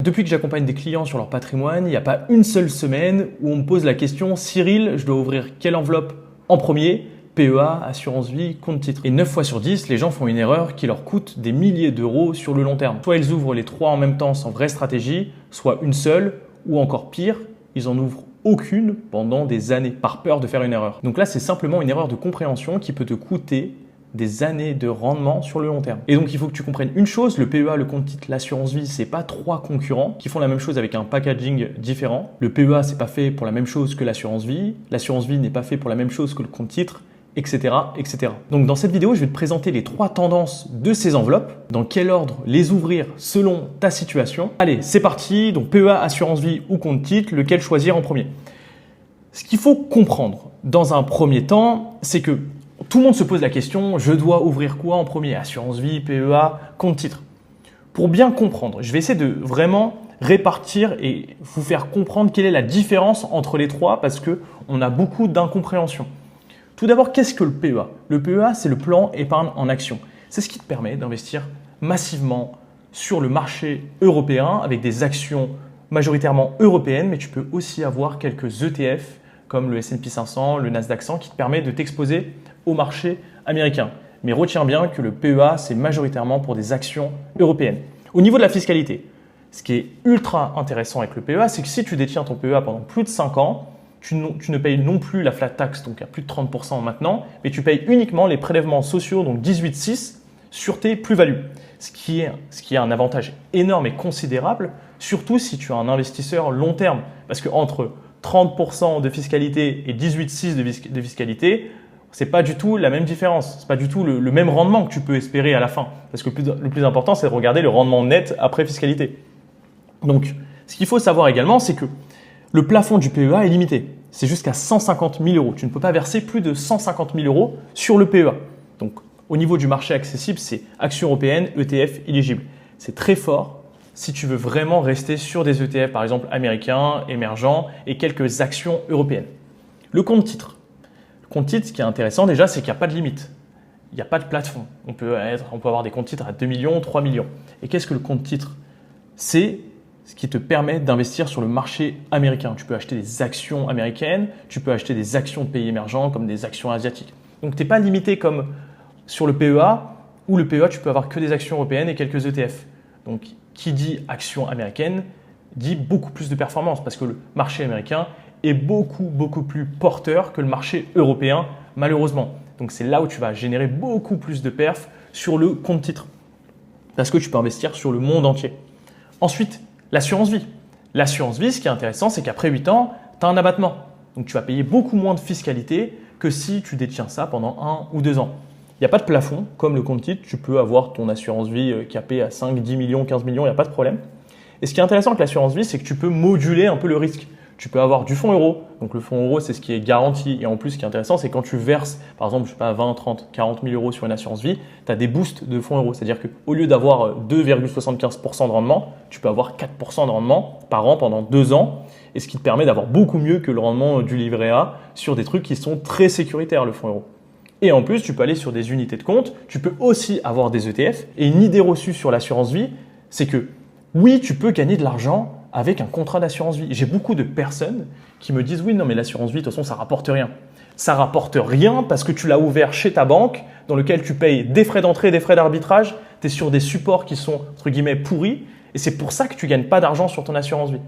Depuis que j'accompagne des clients sur leur patrimoine, il n'y a pas une seule semaine où on me pose la question « Cyril, je dois ouvrir quelle enveloppe en premier ?» PEA, assurance vie, compte titre. Et 9 fois sur 10, les gens font une erreur qui leur coûte des milliers d'euros sur le long terme. Soit ils ouvrent les trois en même temps sans vraie stratégie, soit une seule, ou encore pire, ils en ouvrent aucune pendant des années par peur de faire une erreur. Donc là, c'est simplement une erreur de compréhension qui peut te coûter des années de rendement sur le long terme. Et donc, il faut que tu comprennes une chose, le PEA, le compte titre, l'assurance vie, c'est pas trois concurrents qui font la même chose avec un packaging différent. Le PEA, c'est pas fait pour la même chose que l'assurance vie n'est pas fait pour la même chose que le compte titre, etc., etc. Donc, dans cette vidéo, je vais te présenter les trois tendances de ces enveloppes, dans quel ordre les ouvrir selon ta situation. Allez, c'est parti. Donc, PEA, assurance vie ou compte titre, lequel choisir en premier? Ce qu'il faut comprendre dans un premier temps, c'est que tout le monde se pose la question, je dois ouvrir quoi en premier? Assurance vie, PEA, compte titre. Pour bien comprendre, je vais essayer de vraiment répartir et vous faire comprendre quelle est la différence entre les trois parce qu'on a beaucoup d'incompréhension. Tout d'abord, qu'est-ce que le PEA? Le PEA, c'est le plan épargne en action. C'est ce qui te permet d'investir massivement sur le marché européen avec des actions majoritairement européennes, mais tu peux aussi avoir quelques ETF comme le S&P 500, le Nasdaq 100 qui te permet de t'exposer au marché américain. Mais retiens bien que le PEA, c'est majoritairement pour des actions européennes. Au niveau de la fiscalité, ce qui est ultra intéressant avec le PEA, c'est que si tu détiens ton PEA pendant plus de 5 ans, tu ne payes non plus la flat tax, donc à plus de 30% maintenant, mais tu payes uniquement les prélèvements sociaux, donc 18,6 sur tes plus-values. Ce qui est un avantage énorme et considérable, surtout si tu es un investisseur long terme. Parce qu'entre 30% de fiscalité et 18,6 de fiscalité, ce n'est pas du tout la même différence. Ce n'est pas du tout le même rendement que tu peux espérer à la fin. Parce que le plus important, c'est de regarder le rendement net après fiscalité. Donc, ce qu'il faut savoir également, c'est que le plafond du PEA est limité. C'est jusqu'à 150 000 euros. Tu ne peux pas verser plus de 150 000 euros sur le PEA. Donc, au niveau du marché accessible, c'est actions européennes, ETF éligibles. C'est très fort si tu veux vraiment rester sur des ETF, par exemple américains, émergents et quelques actions européennes. Le compte titre. Le compte titre, ce qui est intéressant déjà, c'est qu'il n'y a pas de limite. Il n'y a pas de plafond. On peut avoir des comptes titres à 2 millions, 3 millions. Et qu'est-ce que le compte titre? C'est ce qui te permet d'investir sur le marché américain. Tu peux acheter des actions américaines, tu peux acheter des actions de pays émergents comme des actions asiatiques. Donc, tu n'es pas limité comme sur le PEA, où le PEA, tu peux avoir que des actions européennes et quelques ETF. Donc, qui dit action américaine dit beaucoup plus de performance parce que le marché américain est beaucoup plus porteur que le marché européen, malheureusement. Donc, c'est là où tu vas générer beaucoup plus de perf sur le compte titre parce que tu peux investir sur le monde entier. Ensuite, l'assurance vie. L'assurance vie, ce qui est intéressant, c'est qu'après 8 ans, tu as un abattement. Donc, tu vas payer beaucoup moins de fiscalité que si tu détiens ça pendant 1 ou 2 ans. Il n'y a pas de plafond, comme le compte titre, tu peux avoir ton assurance vie capée à 5, 10 millions, 15 millions, il n'y a pas de problème. Et ce qui est intéressant avec l'assurance vie, c'est que tu peux moduler un peu le risque. Tu peux avoir du fonds euro. Donc le fonds euro, c'est ce qui est garanti. Et en plus, ce qui est intéressant, c'est quand tu verses, par exemple, je sais pas, 20, 30, 40 000 euros sur une assurance vie, tu as des boosts de fonds euro. C'est-à-dire qu'au lieu d'avoir 2,75% de rendement, tu peux avoir 4% de rendement par an pendant 2 ans. Et ce qui te permet d'avoir beaucoup mieux que le rendement du livret A sur des trucs qui sont très sécuritaires, le fonds euro. Et en plus, tu peux aller sur des unités de compte. Tu peux aussi avoir des ETF. Et une idée reçue sur l'assurance vie, c'est que oui, tu peux gagner de l'argent avec un contrat d'assurance vie. J'ai beaucoup de personnes qui me disent « Oui, non, mais l'assurance vie, de toute façon, ça ne rapporte rien. » Ça ne rapporte rien parce que tu l'as ouvert chez ta banque dans lequel tu payes des frais d'entrée, des frais d'arbitrage. Tu es sur des supports qui sont, entre guillemets, pourris. Et c'est pour ça que tu ne gagnes pas d'argent sur ton assurance vie.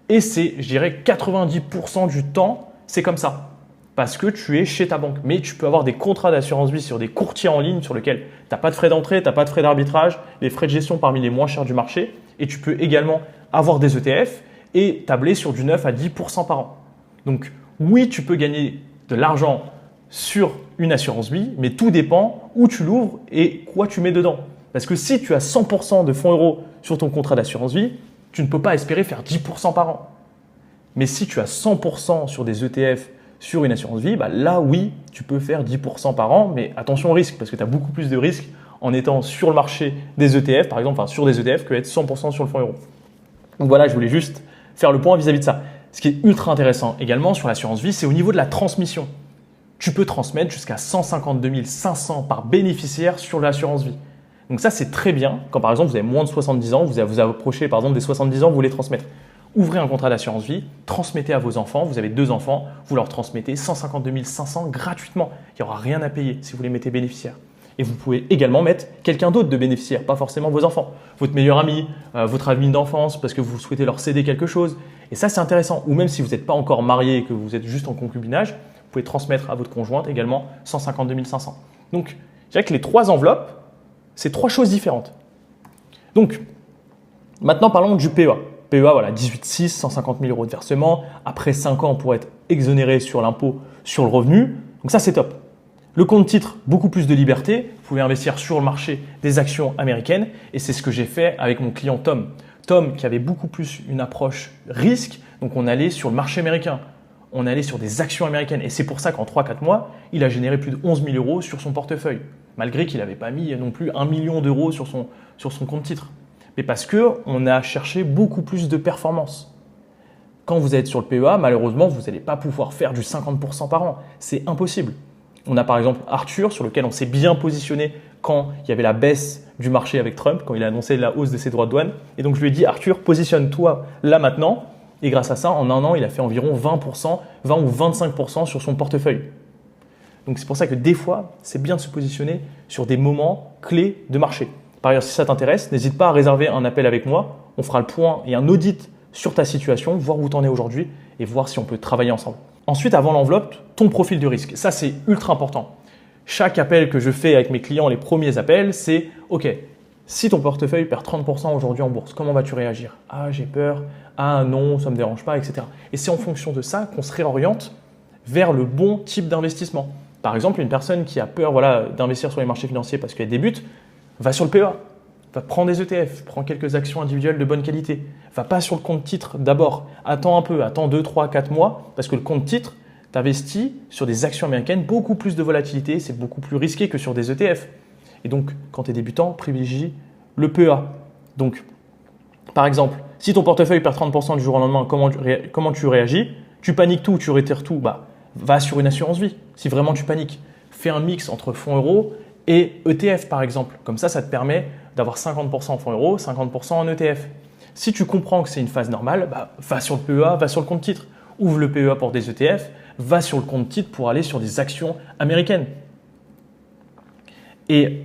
Et c'est, je dirais, 90% du temps, c'est comme ça. Parce que tu es chez ta banque. Mais tu peux avoir des contrats d'assurance vie sur des courtiers en ligne sur lesquels tu n'as pas de frais d'entrée, tu n'as pas de frais d'arbitrage, les frais de gestion parmi les moins chers du marché. Et tu peux également avoir des ETF et tabler sur du 9 à 10% par an. Donc oui, tu peux gagner de l'argent sur une assurance vie, mais tout dépend où tu l'ouvres et quoi tu mets dedans. Parce que si tu as 100% de fonds euros sur ton contrat d'assurance vie, tu ne peux pas espérer faire 10% par an. Mais si tu as 100% sur des ETF sur une assurance vie, bah là oui, tu peux faire 10% par an, mais attention au risque parce que tu as beaucoup plus de risques en étant sur le marché des ETF, par exemple, sur des ETF, que être 100% sur le fonds euro. Donc voilà, je voulais juste faire le point vis-à-vis de ça. Ce qui est ultra intéressant également sur l'assurance vie, c'est au niveau de la transmission. Tu peux transmettre jusqu'à 152 500 par bénéficiaire sur l'assurance vie. Donc ça, c'est très bien quand par exemple vous avez moins de 70 ans, vous approchez par exemple des 70 ans, vous voulez transmettre. Ouvrez un contrat d'assurance vie, transmettez à vos enfants, vous avez 2 enfants, vous leur transmettez 152 500 gratuitement. Il n'y aura rien à payer si vous les mettez bénéficiaires. Et vous pouvez également mettre quelqu'un d'autre de bénéficiaire, pas forcément vos enfants. Votre meilleur ami, votre ami d'enfance, parce que vous souhaitez leur céder quelque chose. Et ça, c'est intéressant. Ou même si vous n'êtes pas encore marié et que vous êtes juste en concubinage, vous pouvez transmettre à votre conjointe également 152 500. Donc, je dirais que les 3 enveloppes, c'est 3 choses différentes. Donc, maintenant, parlons du PEA. PEA, voilà, 18,6, 150 000 euros de versement. Après 5 ans, pour être exonéré sur l'impôt sur le revenu. Donc ça, c'est top. Le compte titre, beaucoup plus de liberté. Vous pouvez investir sur le marché des actions américaines. Et c'est ce que j'ai fait avec mon client Tom. Tom, qui avait beaucoup plus une approche risque. Donc, on allait sur le marché américain. On allait sur des actions américaines. Et c'est pour ça qu'en 3-4 mois, il a généré plus de 11 000 euros sur son portefeuille. Malgré qu'il n'avait pas mis non plus 1 million d'euros sur son compte titre. Mais parce qu'on a cherché beaucoup plus de performance. Quand vous êtes sur le PEA, malheureusement, vous n'allez pas pouvoir faire du 50% par an. C'est impossible. On a par exemple Arthur, sur lequel on s'est bien positionné quand il y avait la baisse du marché avec Trump, quand il a annoncé la hausse de ses droits de douane. Et donc, je lui ai dit, Arthur, positionne-toi là maintenant. Et grâce à ça, en un an, il a fait environ 20%, 20 ou 25% sur son portefeuille. Donc, c'est pour ça que des fois, c'est bien de se positionner sur des moments clés de marché. Par ailleurs, si ça t'intéresse, n'hésite pas à réserver un appel avec moi. On fera le point et un audit sur ta situation, voir où tu en es aujourd'hui et voir si on peut travailler ensemble. Ensuite, avant l'enveloppe, ton profil de risque. Ça, c'est ultra important. Chaque appel que je fais avec mes clients, les premiers appels, c'est « Ok, si ton portefeuille perd 30% aujourd'hui en bourse, comment vas-tu réagir ? Ah, j'ai peur. Ah, non, ça ne me dérange pas, etc. » Et c'est en fonction de ça qu'on se réoriente vers le bon type d'investissement. Par exemple, une personne qui a peur d'investir sur les marchés financiers parce qu'elle débute, va sur le PEA. Va prendre des ETF, prends quelques actions individuelles de bonne qualité. Va pas sur le compte titre d'abord. Attends un peu, attends 2, 3, 4 mois parce que le compte titre, tu investis sur des actions américaines, beaucoup plus de volatilité, c'est beaucoup plus risqué que sur des ETF. Et donc, quand tu es débutant, privilégie le PEA. Donc, par exemple, si ton portefeuille perd 30% du jour au lendemain, comment tu réagis ? Tu paniques tout, tu réitères tout, va sur une assurance vie. Si vraiment tu paniques, fais un mix entre fonds euros et ETF par exemple. Comme ça te permet d'avoir 50% en fonds euros, 50% en ETF. Si tu comprends que c'est une phase normale, va sur le PEA, va sur le compte titre. Ouvre le PEA pour des ETF, va sur le compte titre pour aller sur des actions américaines. Et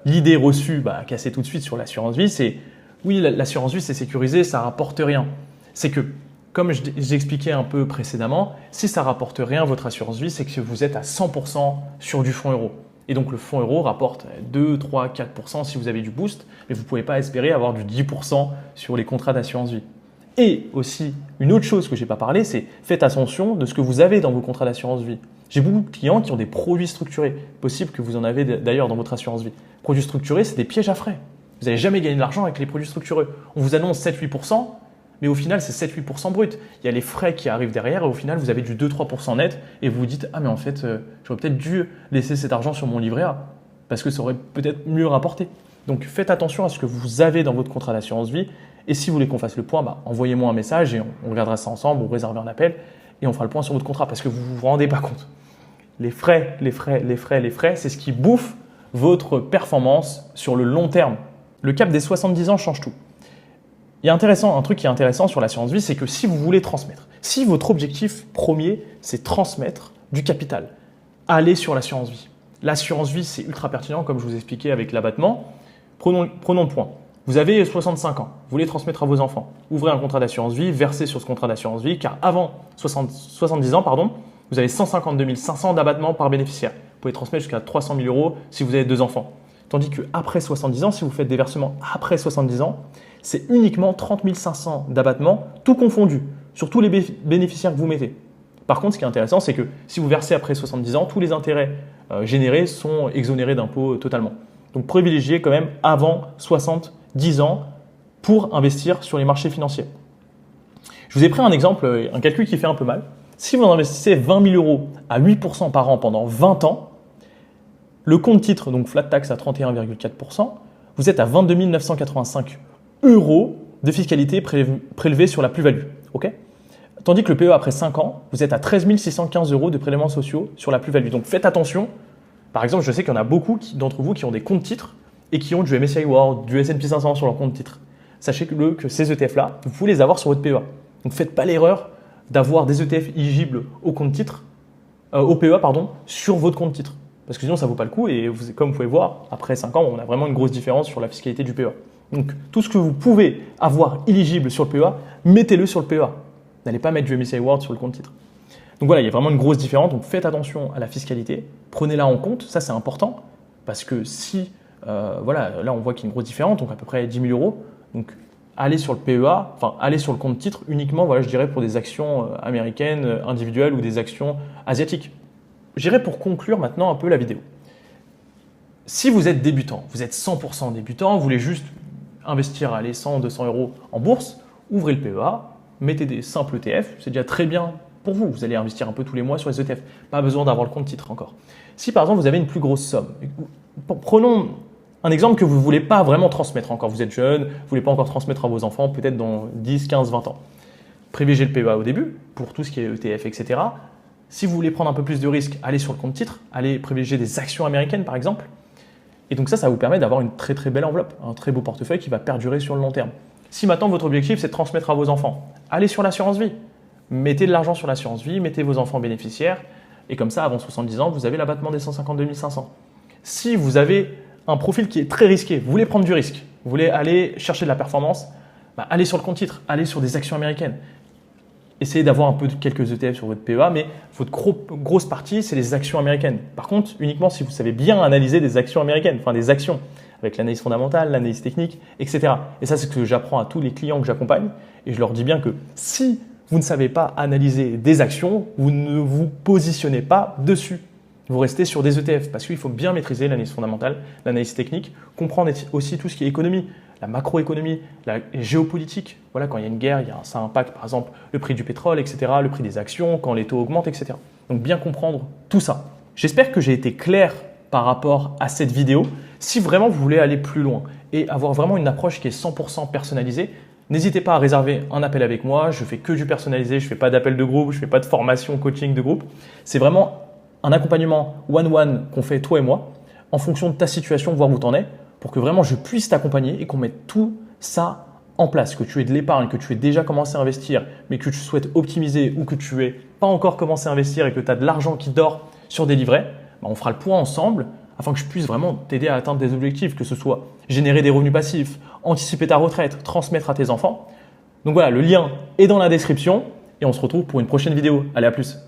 l'idée reçue, cassée tout de suite sur l'assurance vie, c'est oui, l'assurance vie c'est sécurisé, ça ne rapporte rien. C'est que, comme j'expliquais un peu précédemment, si ça ne rapporte rien votre assurance vie, c'est que vous êtes à 100% sur du fonds euro. Et donc, le fonds euro rapporte 2, 3, 4% si vous avez du boost, mais vous ne pouvez pas espérer avoir du 10% sur les contrats d'assurance vie. Et aussi, une autre chose que je n'ai pas parlé, c'est faites attention de ce que vous avez dans vos contrats d'assurance vie. J'ai beaucoup de clients qui ont des produits structurés. Possible que vous en avez d'ailleurs dans votre assurance vie. Produits structurés, c'est des pièges à frais. Vous n'allez jamais gagner de l'argent avec les produits structurés. On vous annonce 7-8%, mais au final, c'est 7-8% brut. Il y a les frais qui arrivent derrière et au final, vous avez du 2-3% net et vous vous dites « Ah mais en fait, j'aurais peut-être dû laisser cet argent sur mon livret A parce que ça aurait peut-être mieux rapporté. » Donc, faites attention à ce que vous avez dans votre contrat d'assurance vie et si vous voulez qu'on fasse le point, envoyez-moi un message et on regardera ça ensemble ou réservez un appel et on fera le point sur votre contrat parce que vous ne vous rendez pas compte. Les frais, c'est ce qui bouffe votre performance sur le long terme. Le cap des 70 ans change tout. Il y a un truc qui est intéressant sur l'assurance vie, c'est que si vous voulez transmettre, si votre objectif premier, c'est transmettre du capital, allez sur l'assurance vie. L'assurance vie, c'est ultra pertinent, comme je vous expliquais avec l'abattement. Prenons le point. Vous avez 65 ans, vous voulez transmettre à vos enfants. Ouvrez un contrat d'assurance vie, versez sur ce contrat d'assurance vie, car avant 70 ans, vous avez 152 500 d'abattement par bénéficiaire. Vous pouvez transmettre jusqu'à 300 000 euros si vous avez 2 enfants. Tandis qu'après 70 ans, si vous faites des versements après 70 ans, c'est uniquement 30 500 d'abattement, tout confondu, sur tous les bénéficiaires que vous mettez. Par contre, ce qui est intéressant, c'est que si vous versez après 70 ans, tous les intérêts générés sont exonérés d'impôts totalement. Donc, privilégiez quand même avant 70 ans pour investir sur les marchés financiers. Je vous ai pris un exemple, un calcul qui fait un peu mal. Si vous investissez 20 000 euros à 8% par an pendant 20 ans, le compte titre, donc flat tax à 31,4%, vous êtes à 22 985 euros de fiscalité prélevée sur la plus-value. Okay, tandis que le PE, après 5 ans, vous êtes à 13 615 euros de prélèvements sociaux sur la plus-value. Donc faites attention. Par exemple, je sais qu'il y en a beaucoup d'entre vous qui ont des comptes titres et qui ont du MSCI World, du S&P 500 sur leur compte titre. Sachez que ces ETF-là, vous pouvez les avoir sur votre PEA. Donc faites pas l'erreur d'avoir des ETF éligibles au compte titre, au PEA sur votre compte titre. Parce que sinon ça ne vaut pas le coup et comme vous pouvez voir, après 5 ans, on a vraiment une grosse différence sur la fiscalité du PEA. Donc tout ce que vous pouvez avoir éligible sur le PEA, mettez-le sur le PEA. N'allez pas mettre du MSCI World sur le compte titre. Donc voilà, il y a vraiment une grosse différence. Donc faites attention à la fiscalité, prenez-la en compte, ça c'est important. Parce que si, voilà, là on voit qu'il y a une grosse différence, donc à peu près 10 000 euros. Donc allez sur le PEA, enfin allez sur le compte titre uniquement, voilà, je dirais pour des actions américaines individuelles ou des actions asiatiques. J'irai pour conclure maintenant un peu la vidéo. Si vous êtes débutant, vous êtes 100% débutant, vous voulez juste investir, allez, 100, 200 euros en bourse, ouvrez le PEA, mettez des simples ETF, c'est déjà très bien pour vous. Vous allez investir un peu tous les mois sur les ETF. Pas besoin d'avoir le compte titre encore. Si par exemple vous avez une plus grosse somme, prenons un exemple que vous ne voulez pas vraiment transmettre encore. Vous êtes jeune, vous ne voulez pas encore transmettre à vos enfants, peut-être dans 10, 15, 20 ans. Privilégiez le PEA au début pour tout ce qui est ETF, etc. Si vous voulez prendre un peu plus de risques, allez sur le compte titre, allez privilégier des actions américaines par exemple. Et donc ça vous permet d'avoir une très très belle enveloppe, un très beau portefeuille qui va perdurer sur le long terme. Si maintenant votre objectif c'est de transmettre à vos enfants, allez sur l'assurance vie. Mettez de l'argent sur l'assurance vie, mettez vos enfants bénéficiaires et comme ça avant 70 ans vous avez l'abattement des 152 500. Si vous avez un profil qui est très risqué, vous voulez prendre du risque, vous voulez aller chercher de la performance, allez sur le compte titre, allez sur des actions américaines. Essayez d'avoir un peu de quelques ETF sur votre PEA, mais votre grosse partie, c'est les actions américaines. Par contre, uniquement si vous savez bien analyser des actions américaines, enfin des actions, avec l'analyse fondamentale, l'analyse technique, etc. Et ça, c'est ce que j'apprends à tous les clients que j'accompagne. Et je leur dis bien que si vous ne savez pas analyser des actions, vous ne vous positionnez pas dessus. Vous restez sur des ETF parce qu'il faut bien maîtriser l'analyse fondamentale, l'analyse technique, comprendre aussi tout ce qui est économie, la macroéconomie, la géopolitique. Voilà, quand il y a une guerre, ça impacte par exemple le prix du pétrole, etc., le prix des actions, quand les taux augmentent, etc. Donc bien comprendre tout ça. J'espère que j'ai été clair par rapport à cette vidéo. Si vraiment vous voulez aller plus loin et avoir vraiment une approche qui est 100% personnalisée, n'hésitez pas à réserver un appel avec moi. Je fais que du personnalisé, je ne fais pas d'appel de groupe, je ne fais pas de formation, coaching de groupe. C'est vraiment un accompagnement one-one qu'on fait toi et moi en fonction de ta situation, voir où tu en es, pour que vraiment je puisse t'accompagner et qu'on mette tout ça en place, que tu aies de l'épargne, que tu aies déjà commencé à investir, mais que tu souhaites optimiser ou que tu n'aies pas encore commencé à investir et que tu as de l'argent qui dort sur des livrets, on fera le point ensemble afin que je puisse vraiment t'aider à atteindre des objectifs, que ce soit générer des revenus passifs, anticiper ta retraite, transmettre à tes enfants. Donc voilà, le lien est dans la description et on se retrouve pour une prochaine vidéo. Allez, à plus.